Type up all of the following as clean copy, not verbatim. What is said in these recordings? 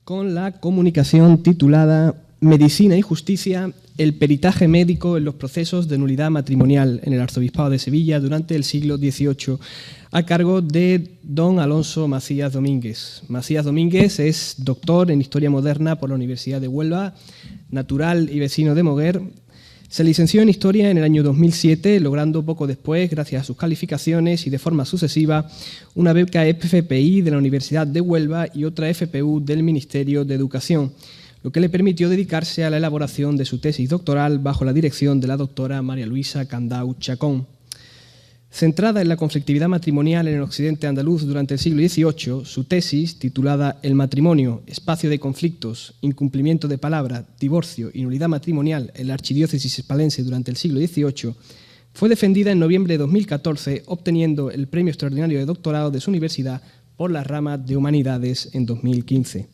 con la comunicación titulada Medicina y Justicia, el peritaje médico en los procesos de nulidad matrimonial en el Arzobispado de Sevilla durante el siglo XVIII, a cargo de don Alonso Macías Domínguez. Macías Domínguez es doctor en Historia Moderna por la Universidad de Huelva, natural y vecino de Moguer. Se licenció en Historia en el año 2007, logrando poco después, gracias a sus calificaciones y de forma sucesiva, una beca FPI de la Universidad de Huelva y otra FPU del Ministerio de Educación, lo que le permitió dedicarse a la elaboración de su tesis doctoral bajo la dirección de la doctora María Luisa Candau Chacón. Centrada en la conflictividad matrimonial en el occidente andaluz durante el siglo XVIII, su tesis, titulada El matrimonio, espacio de conflictos, incumplimiento de palabra, divorcio y nulidad matrimonial en la archidiócesis hispalense durante el siglo XVIII, fue defendida en noviembre de 2014, obteniendo el premio extraordinario de doctorado de su universidad por la rama de Humanidades en 2015.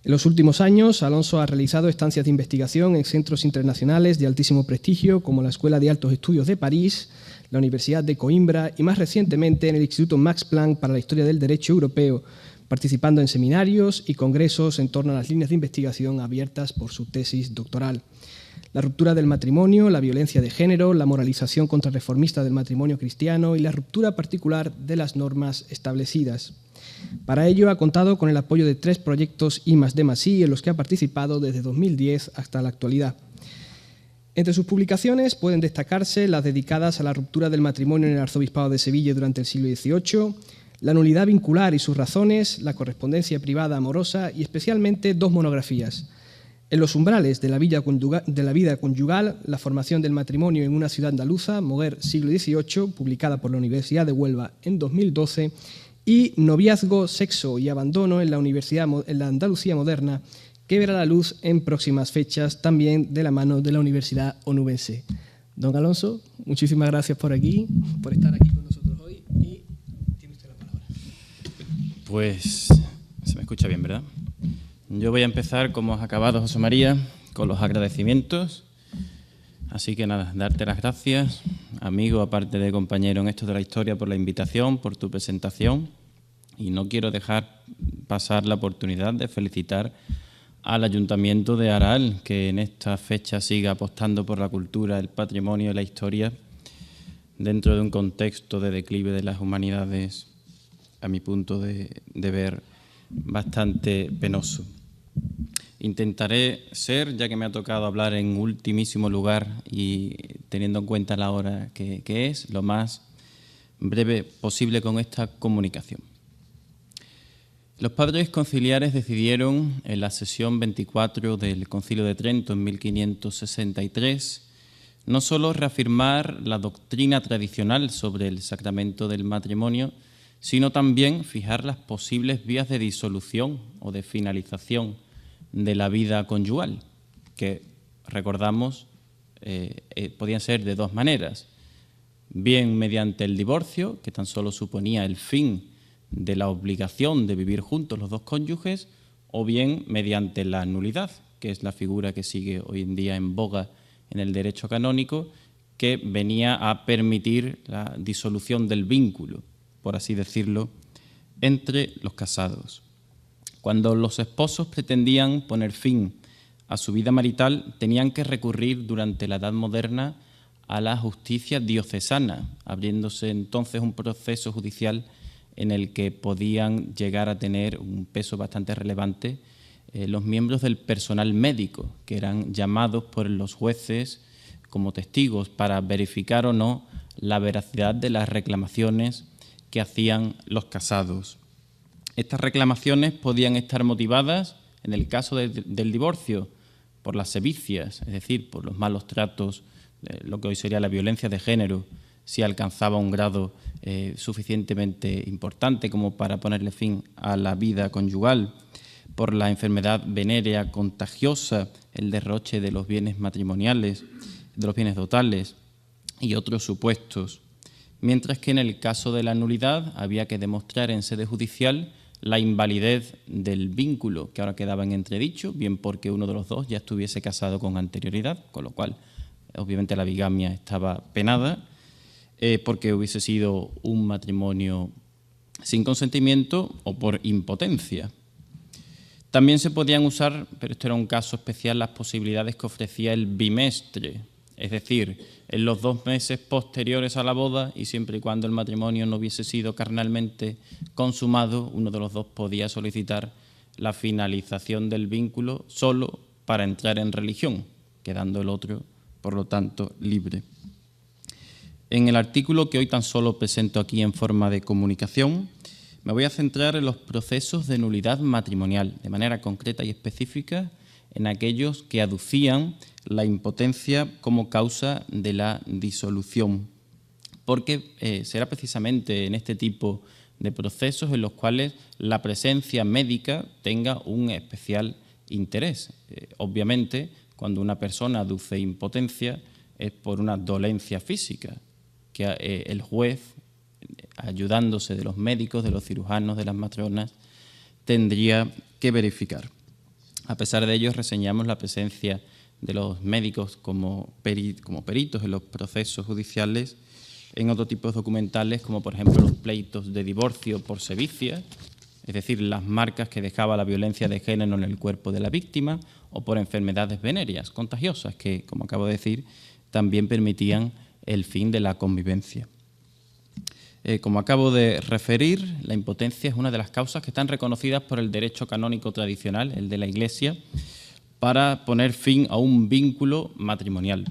En los últimos años, Alonso ha realizado estancias de investigación en centros internacionales de altísimo prestigio, como la Escuela de Altos Estudios de París, la Universidad de Coimbra y, más recientemente, en el Instituto Max Planck para la Historia del Derecho Europeo, participando en seminarios y congresos en torno a las líneas de investigación abiertas por su tesis doctoral. La ruptura del matrimonio, la violencia de género, la moralización contrarreformista del matrimonio cristiano y la ruptura particular de las normas establecidas. Para ello ha contado con el apoyo de 3 proyectos I+D+I en los que ha participado desde 2010 hasta la actualidad. Entre sus publicaciones pueden destacarse las dedicadas a la ruptura del matrimonio en el Arzobispado de Sevilla durante el siglo XVIII, la nulidad vincular y sus razones, la correspondencia privada amorosa y especialmente 2 monografías. En los umbrales de la vida conyugal, la formación del matrimonio en una ciudad andaluza, Moguer, siglo XVIII, publicada por la Universidad de Huelva en 2012, y Noviazgo, sexo y abandono en la Andalucía moderna, que verá la luz en próximas fechas, también de la mano de la Universidad Onubense. Don Alonso, muchísimas gracias por estar aquí con nosotros hoy, y tiene usted la palabra. Pues se me escucha bien, ¿verdad? Yo voy a empezar, como has acabado, José María, con los agradecimientos. Así que nada, darte las gracias, amigo, aparte de compañero en esto de la historia, por la invitación, por tu presentación. Y no quiero dejar pasar la oportunidad de felicitar al Ayuntamiento de Aral, que en esta fecha siga apostando por la cultura, el patrimonio y la historia dentro de un contexto de declive de las humanidades, a mi punto de ver, bastante penoso. Intentaré ser, ya que me ha tocado hablar en ultimísimo lugar y teniendo en cuenta la hora que es, lo más breve posible con esta comunicación. Los padres conciliares decidieron en la sesión 24 del Concilio de Trento en 1563 no solo reafirmar la doctrina tradicional sobre el sacramento del matrimonio, sino también fijar las posibles vías de disolución o de finalización de la vida conyugal, que recordamos podían ser de 2 maneras: bien mediante el divorcio, que tan solo suponía el fin de la obligación de vivir juntos los 2 cónyuges, o bien mediante la nulidad, que es la figura que sigue hoy en día en boga en el derecho canónico, que venía a permitir la disolución del vínculo, por así decirlo, entre los casados. Cuando los esposos pretendían poner fin a su vida marital, tenían que recurrir durante la Edad Moderna a la justicia diocesana, abriéndose entonces un proceso judicial en el que podían llegar a tener un peso bastante relevante los miembros del personal médico, que eran llamados por los jueces como testigos para verificar o no la veracidad de las reclamaciones que hacían los casados. Estas reclamaciones podían estar motivadas, en el caso del divorcio, por las sevicias, es decir, por los malos tratos, lo que hoy sería la violencia de género, si alcanzaba un grado suficientemente importante como para ponerle fin a la vida conyugal, por la enfermedad venérea contagiosa, el derroche de los bienes matrimoniales, de los bienes dotales y otros supuestos. Mientras que en el caso de la nulidad había que demostrar en sede judicial la invalidez del vínculo, que ahora quedaba en entredicho, bien porque uno de los 2 ya estuviese casado con anterioridad, con lo cual obviamente la bigamia estaba penada, porque hubiese sido un matrimonio sin consentimiento o por impotencia. También se podían usar, pero esto era un caso especial, las posibilidades que ofrecía el bimestre, es decir, en los 2 meses posteriores a la boda y siempre y cuando el matrimonio no hubiese sido carnalmente consumado, uno de los dos podía solicitar la finalización del vínculo solo para entrar en religión, quedando el otro, por lo tanto, libre. En el artículo que hoy tan solo presento aquí en forma de comunicación, me voy a centrar en los procesos de nulidad matrimonial, de manera concreta y específica en aquellos que aducían la impotencia como causa de la disolución, porque será precisamente en este tipo de procesos en los cuales la presencia médica tenga un especial interés. Obviamente, cuando una persona aduce impotencia es por una dolencia física, que el juez, ayudándose de los médicos, de los cirujanos, de las matronas, tendría que verificar. A pesar de ello, reseñamos la presencia de los médicos como peritos en los procesos judiciales en otros tipos documentales, como por ejemplo los pleitos de divorcio por sevicia, es decir, las marcas que dejaba la violencia de género en el cuerpo de la víctima, o por enfermedades venéreas contagiosas que, como acabo de decir, también permitían el fin de la convivencia. Como acabo de referir, la impotencia es una de las causas que están reconocidas por el derecho canónico tradicional, el de la Iglesia, para poner fin a un vínculo matrimonial.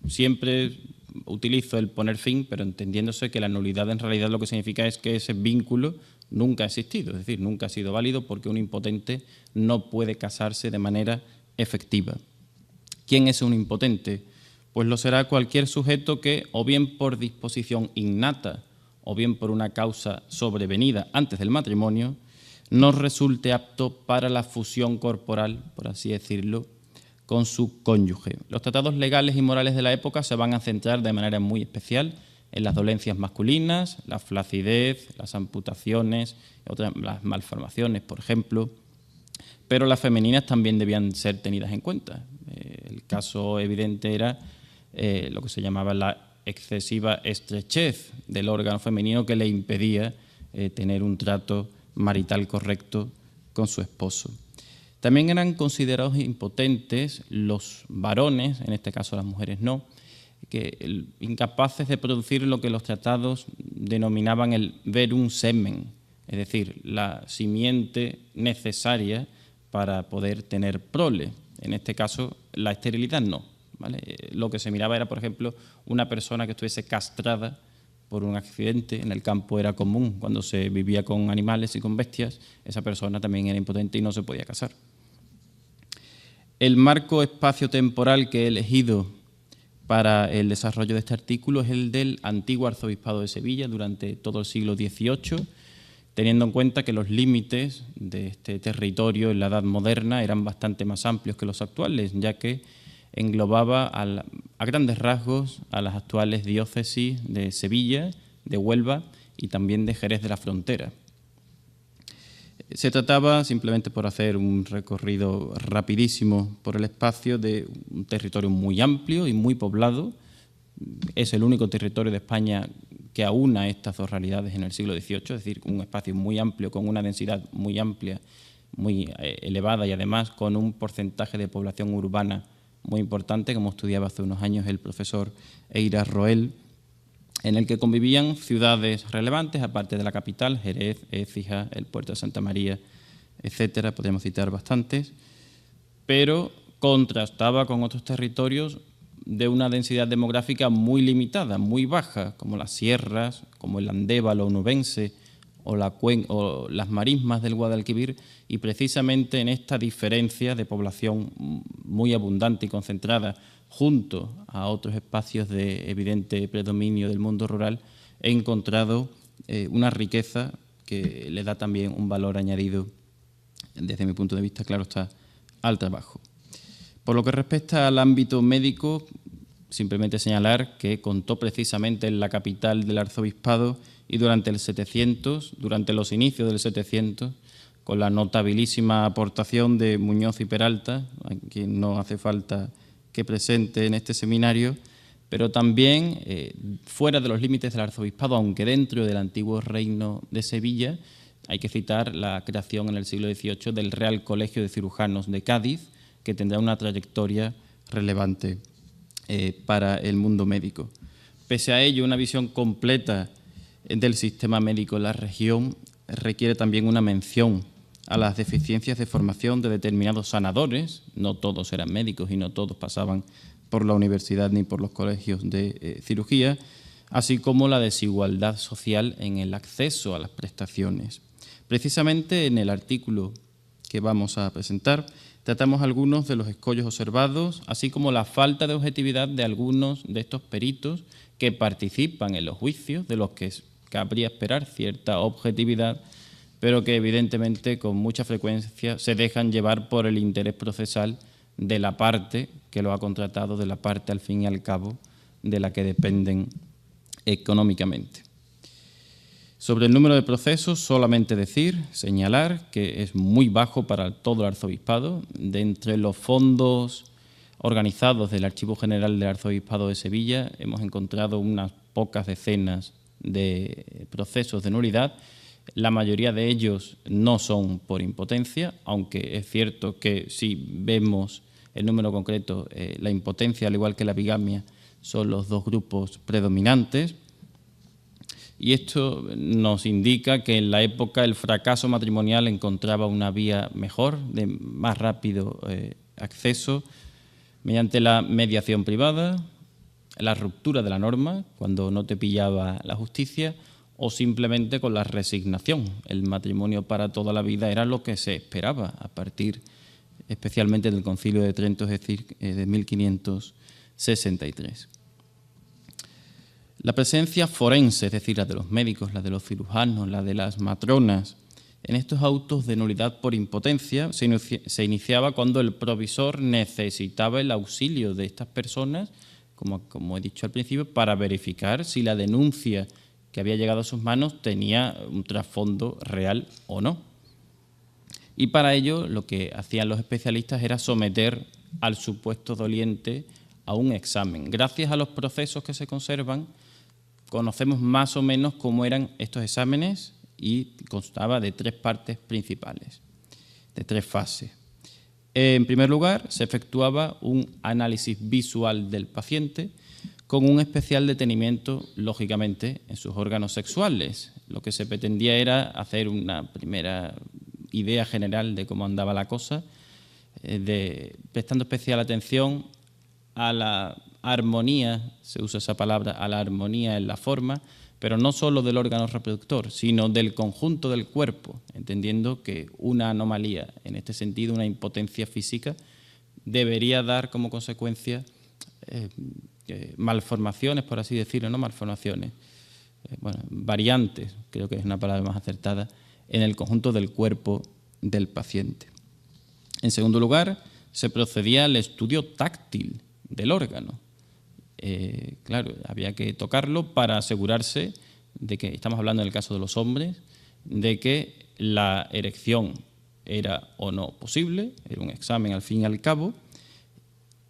Siempre utilizo el poner fin, pero entendiéndose que la nulidad en realidad lo que significa es que ese vínculo nunca ha existido, es decir, nunca ha sido válido porque un impotente no puede casarse de manera efectiva. ¿Quién es un impotente? Pues lo será cualquier sujeto que, o bien por disposición innata, o bien por una causa sobrevenida antes del matrimonio, no resulte apto para la fusión corporal, por así decirlo, con su cónyuge. Los tratados legales y morales de la época se van a centrar de manera muy especial en las dolencias masculinas, la flacidez, las amputaciones, las malformaciones, por ejemplo, pero las femeninas también debían ser tenidas en cuenta. El caso evidente era lo que se llamaba la excesiva estrechez del órgano femenino que le impedía tener un trato marital correcto con su esposo. También eran considerados impotentes los varones, en este caso las mujeres no, que incapaces de producir lo que los tratados denominaban el verum semen, es decir, la simiente necesaria para poder tener prole. En este caso, la esterilidad no. ¿Vale? Lo que se miraba era, por ejemplo, una persona que estuviese castrada por un accidente. En el campo era común, cuando se vivía con animales y con bestias, esa persona también era impotente y no se podía casar. El marco espacio-temporal que he elegido para el desarrollo de este artículo es el del antiguo arzobispado de Sevilla durante todo el siglo XVIII, teniendo en cuenta que los límites de este territorio en la Edad Moderna eran bastante más amplios que los actuales, ya que englobaba a grandes rasgos a las actuales diócesis de Sevilla, de Huelva y también de Jerez de la Frontera. Se trataba, simplemente por hacer un recorrido rapidísimo por el espacio, de un territorio muy amplio y muy poblado. Es el único territorio de España que aúna estas dos realidades en el siglo XVIII, es decir, un espacio muy amplio, con una densidad muy amplia, muy elevada y además con un porcentaje de población urbana muy importante, como estudiaba hace unos años el profesor Eira Roel, en el que convivían ciudades relevantes, aparte de la capital, Jerez, Écija, el puerto de Santa María, etcétera, podríamos citar bastantes, pero contrastaba con otros territorios de una densidad demográfica muy limitada, muy baja, como las sierras, como el Andévalo onubense o las marismas del Guadalquivir, y precisamente en esta diferencia de población muy abundante y concentrada junto a otros espacios de evidente predominio del mundo rural, he encontrado una riqueza que le da también un valor añadido, desde mi punto de vista, claro está, al trabajo. Por lo que respecta al ámbito médico, simplemente señalar que contó precisamente en la capital del arzobispado y durante el 700, durante los inicios del 700, con la notabilísima aportación de Muñoz y Peralta, a quien no hace falta que presente en este seminario, pero también fuera de los límites del arzobispado, aunque dentro del antiguo reino de Sevilla, hay que citar la creación en el siglo XVIII del Real Colegio de Cirujanos de Cádiz, que tendrá una trayectoria relevante para el mundo médico. Pese a ello, una visión completa del sistema médico en la región requiere también una mención a las deficiencias de formación de determinados sanadores. No todos eran médicos y no todos pasaban por la universidad ni por los colegios de cirugía, así como la desigualdad social en el acceso a las prestaciones. Precisamente en el artículo que vamos a presentar tratamos algunos de los escollos observados, así como la falta de objetividad de algunos de estos peritos que participan en los juicios, de los que cabría esperar cierta objetividad, pero que evidentemente con mucha frecuencia se dejan llevar por el interés procesal de la parte que lo ha contratado, de la parte al fin y al cabo de la que dependen económicamente. Sobre el número de procesos, solamente señalar que es muy bajo para todo el arzobispado. De entre los fondos organizados del Archivo General del Arzobispado de Sevilla hemos encontrado unas pocas decenas de procesos de nulidad. La mayoría de ellos no son por impotencia, aunque es cierto que si vemos el número concreto, la impotencia, al igual que la bigamia, son los dos grupos predominantes. Y esto nos indica que en la época el fracaso matrimonial encontraba una vía mejor, de más rápido acceso, mediante la mediación privada, la ruptura de la norma, cuando no te pillaba la justicia, o simplemente con la resignación. El matrimonio para toda la vida era lo que se esperaba a partir especialmente del Concilio de Trento, es decir, de 1563. La presencia forense, es decir, la de los médicos, la de los cirujanos, la de las matronas, en estos autos de nulidad por impotencia se iniciaba cuando el provisor necesitaba el auxilio de estas personas, como he dicho al principio, para verificar si la denuncia que había llegado a sus manos tenía un trasfondo real o no. Y para ello lo que hacían los especialistas era someter al supuesto doliente a un examen. Gracias a los procesos que se conservan, conocemos más o menos cómo eran estos exámenes y constaba de 3 partes principales, de 3 fases. En primer lugar, se efectuaba un análisis visual del paciente con un especial detenimiento, lógicamente, en sus órganos sexuales. Lo que se pretendía era hacer una primera idea general de cómo andaba la cosa, prestando especial atención a la armonía, se usa esa palabra, a la armonía en la forma, pero no solo del órgano reproductor, sino del conjunto del cuerpo, entendiendo que una anomalía, en este sentido una impotencia física, debería dar como consecuencia malformaciones, por así decirlo, no malformaciones, variantes, creo que es una palabra más acertada, en el conjunto del cuerpo del paciente. En segundo lugar, se procedía al estudio táctil del órgano. Claro, había que tocarlo para asegurarse de que, estamos hablando en el caso de los hombres, de que la erección era o no posible, era un examen al fin y al cabo,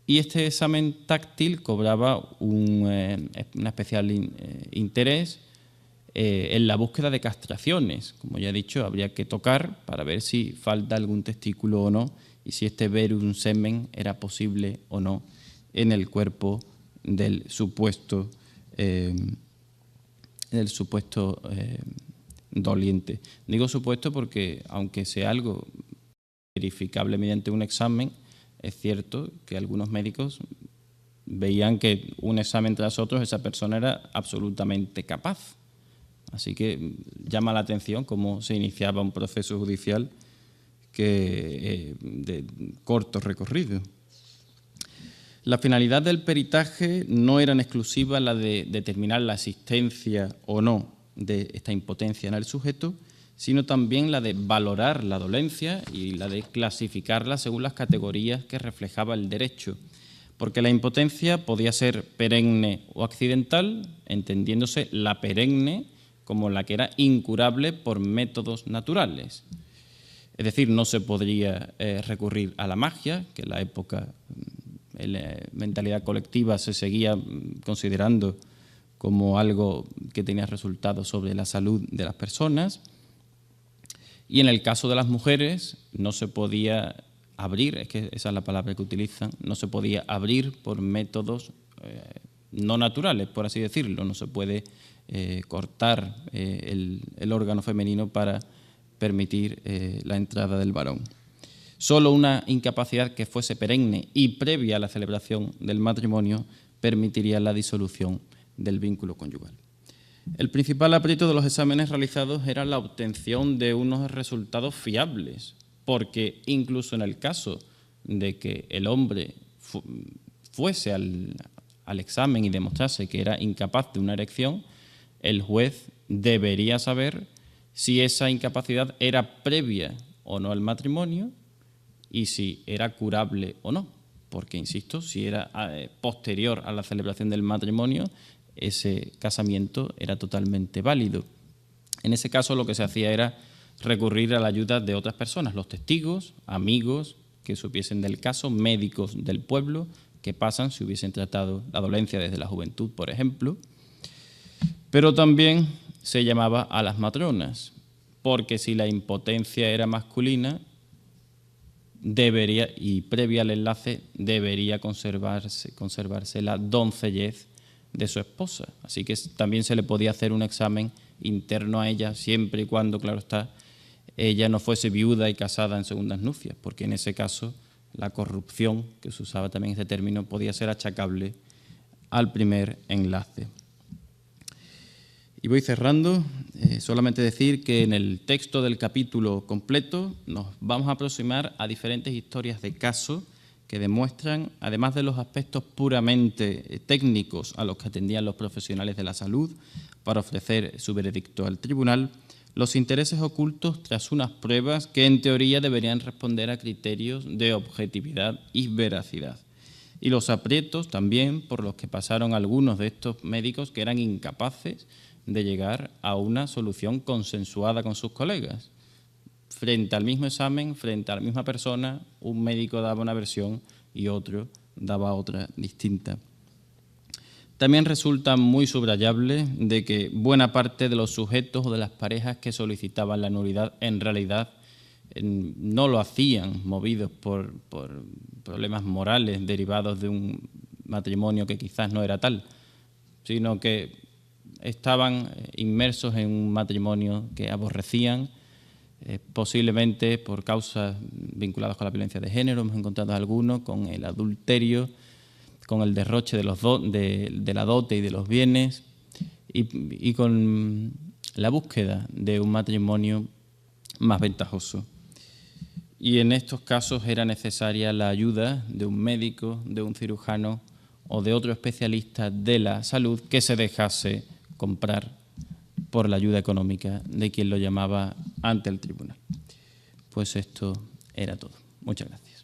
y este examen táctil cobraba un especial interés en la búsqueda de castraciones. Como ya he dicho, habría que tocar para ver si falta algún testículo o no, y si este verum semen era posible o no en el cuerpo del supuesto doliente. Digo supuesto porque, aunque sea algo verificable mediante un examen, es cierto que algunos médicos veían que un examen tras otro esa persona era absolutamente capaz. Así que llama la atención cómo se iniciaba un proceso judicial de corto recorrido. La finalidad del peritaje no era en exclusiva la de determinar la existencia o no de esta impotencia en el sujeto, sino también la de valorar la dolencia y la de clasificarla según las categorías que reflejaba el derecho, porque la impotencia podía ser perenne o accidental, entendiéndose la perenne como la que era incurable por métodos naturales. Es decir, no se podría recurrir a la magia, que en la época, en la mentalidad colectiva, se seguía considerando como algo que tenía resultados sobre la salud de las personas, Y en el caso de las mujeres no se podía abrir, es que esa es la palabra que utilizan, no se podía abrir por métodos no naturales, por así decirlo. No se puede cortar el órgano femenino para permitir la entrada del varón. Solo una incapacidad que fuese perenne y previa a la celebración del matrimonio permitiría la disolución del vínculo conyugal. El principal aprieto de los exámenes realizados era la obtención de unos resultados fiables, porque incluso en el caso de que el hombre fuese al examen y demostrase que era incapaz de una erección, el juez debería saber si esa incapacidad era previa o no al matrimonio y si era curable o no, porque, insisto, si era posterior a la celebración del matrimonio, ese casamiento era totalmente válido. En ese caso lo que se hacía era recurrir a la ayuda de otras personas, los testigos, amigos que supiesen del caso, médicos del pueblo, que pasan si hubiesen tratado la dolencia desde la juventud, por ejemplo. Pero también se llamaba a las matronas, porque si la impotencia era masculina, debería, y previa al enlace, debería conservarse la doncellez de su esposa. Así que también se le podía hacer un examen interno a ella, siempre y cuando, claro está, ella no fuese viuda y casada en segundas nupcias, porque en ese caso la corrupción, que se usaba también este término, podía ser achacable al primer enlace. Y voy cerrando, solamente decir que en el texto del capítulo completo nos vamos a aproximar a diferentes historias de caso que demuestran, además de los aspectos puramente técnicos a los que atendían los profesionales de la salud para ofrecer su veredicto al tribunal, los intereses ocultos tras unas pruebas que en teoría deberían responder a criterios de objetividad y veracidad. Y los aprietos también por los que pasaron algunos de estos médicos que eran incapaces de llegar a una solución consensuada con sus colegas. Frente al mismo examen, frente a la misma persona, un médico daba una versión y otro daba otra distinta. También resulta muy subrayable de que buena parte de los sujetos o de las parejas que solicitaban la nulidad en realidad no lo hacían movidos por problemas morales derivados de un matrimonio que quizás no era tal, sino que estaban inmersos en un matrimonio que aborrecían, posiblemente por causas vinculadas con la violencia de género, hemos encontrado algunos, con el adulterio, con el derroche de la dote y de los bienes y con la búsqueda de un matrimonio más ventajoso. Y en estos casos era necesaria la ayuda de un médico, de un cirujano o de otro especialista de la salud que se dejase comprar por la ayuda económica de quien lo llamaba ante el tribunal. Pues esto era todo. Muchas gracias.